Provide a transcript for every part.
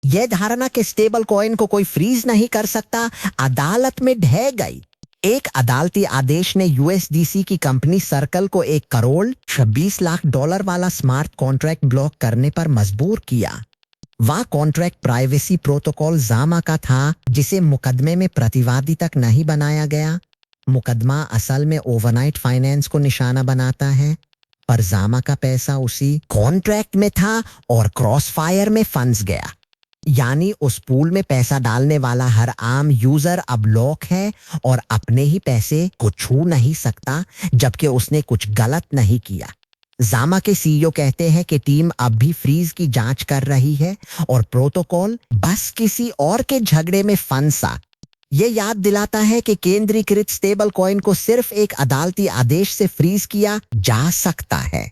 यह धारणा कि स्टेबल कॉइन को कोई फ्रीज नहीं कर सकता अदालत में ढह गई। एक अदालती आदेश ने यूएसडीसी की कंपनी सर्कल को 1 करोड़ 26 लाख डॉलर वाला स्मार्ट कॉन्ट्रैक्ट ब्लॉक करने पर मजबूर किया। वह कॉन्ट्रैक्ट प्राइवेसी प्रोटोकॉल जामा का था जिसे मुकदमे में प्रतिवादी तक नहीं बनाया गया। मुकदमा असल में ओवरनाइट फाइनेंस को निशाना बनाता है, पर जामा का पैसा उसी कॉन्ट्रैक्ट में था और क्रॉसफायर में फंस गया। यानी उस पूल में पैसा डालने वाला हर आम यूजर अब लॉक है और अपने ही पैसे को छू नहीं सकता, जबकि उसने कुछ गलत नहीं किया। जामा के सीईओ कहते हैं कि टीम अब भी फ्रीज की जांच कर रही है और प्रोटोकॉल बस किसी और के झगड़े में फंसा। ये याद दिलाता है कि केंद्रीकृत स्टेबल कॉइन को सिर्फ एक अदालती आदेश से फ्रीज किया जा सकता है।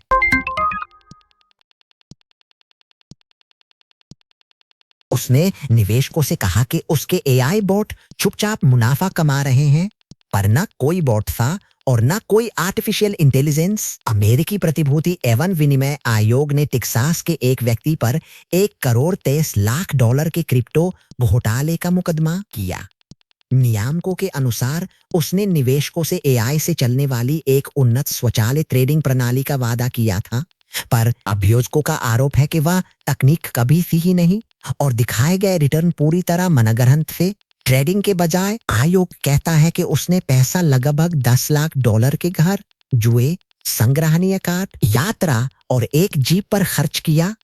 उसने निवेशकों से कहा कि उसके एआई बॉट चुपचाप मुनाफा कमा रहे हैं, पर न कोई बॉट था और न कोई आर्टिफिशियल इंटेलिजेंस। अमेरिकी प्रतिभूति एवं विनिमय आयोग ने टेक्सास के एक व्यक्ति पर 1 करोड़ 23 लाख डॉलर के क्रिप्टो घोटाले का मुकदमा किया। नियामकों के अनुसार उसने निवेशकों से एआई से चलने वाली एक उन्नत स्वचालित ट्रेडिंग प्रणाली का वादा किया था, पर अभियोजकों का आरोप है कि वह तकनीक कभी थी ही नहीं और दिखाए गए रिटर्न पूरी तरह मनगढ़ंत थे। ट्रेडिंग के बजाय आयोग कहता है कि उसने पैसा लगभग 10 लाख डॉलर के घर, जुए, संग्रहणीय कार्ड, यात्रा और एक जीप पर खर्च किया।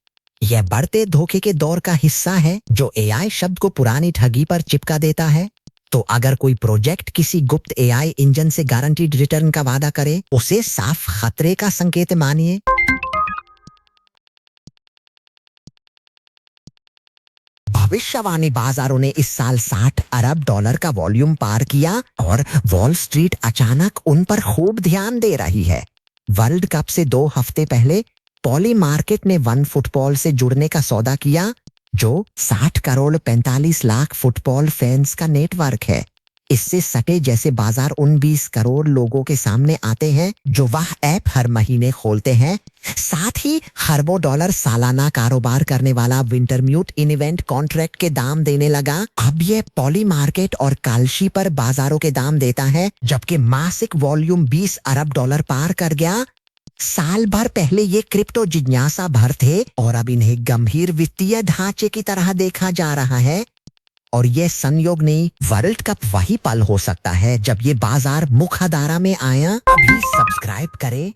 यह बढ़ते धोखे के दौर का हिस्सा है जो एआई शब्द को पुरानी ठगी पर चिपका देता है। तो अगर कोई प्रोजेक्ट किसी गुप्त एआई इंजन से गारंटीड रिटर्न का वादा करे, उसे साफ खतरे का संकेत मानिए। भविष्यवाणी बाजारों ने इस साल 60 अरब डॉलर का वॉल्यूम पार किया और वॉल स्ट्रीट अचानक उन पर खूब ध्यान दे रही है। वर्ल्ड कप से 2 हफ्ते पहले पॉली मार्केट ने वन फुटबॉल से जुड़ने का सौदा किया, जो 60 करोड़ 45 लाख फुटबॉल फैंस का नेटवर्क है। इससे सटे जैसे बाजार उन 20 करोड़ लोगों के सामने आते हैं जो वह ऐप हर महीने खोलते हैं। साथ ही खरबों डॉलर सालाना कारोबार करने वाला विंटरम्यूट इन इवेंट कॉन्ट्रैक्ट के दाम देने लगा। अब यह पॉली मार्केट और कालशी पर बाजारों के दाम देता है, जबकि मासिक वॉल्यूम 20 अरब डॉलर पार कर गया। साल भर पहले ये क्रिप्टो जिज्ञासा भर थे और अब इन्हें गंभीर वित्तीय ढांचे की तरह देखा जा रहा है। और ये संयोग नहीं, वर्ल्ड कप वही पल हो सकता है जब ये बाजार मुख्यधारा में आया। अभी सब्सक्राइब करें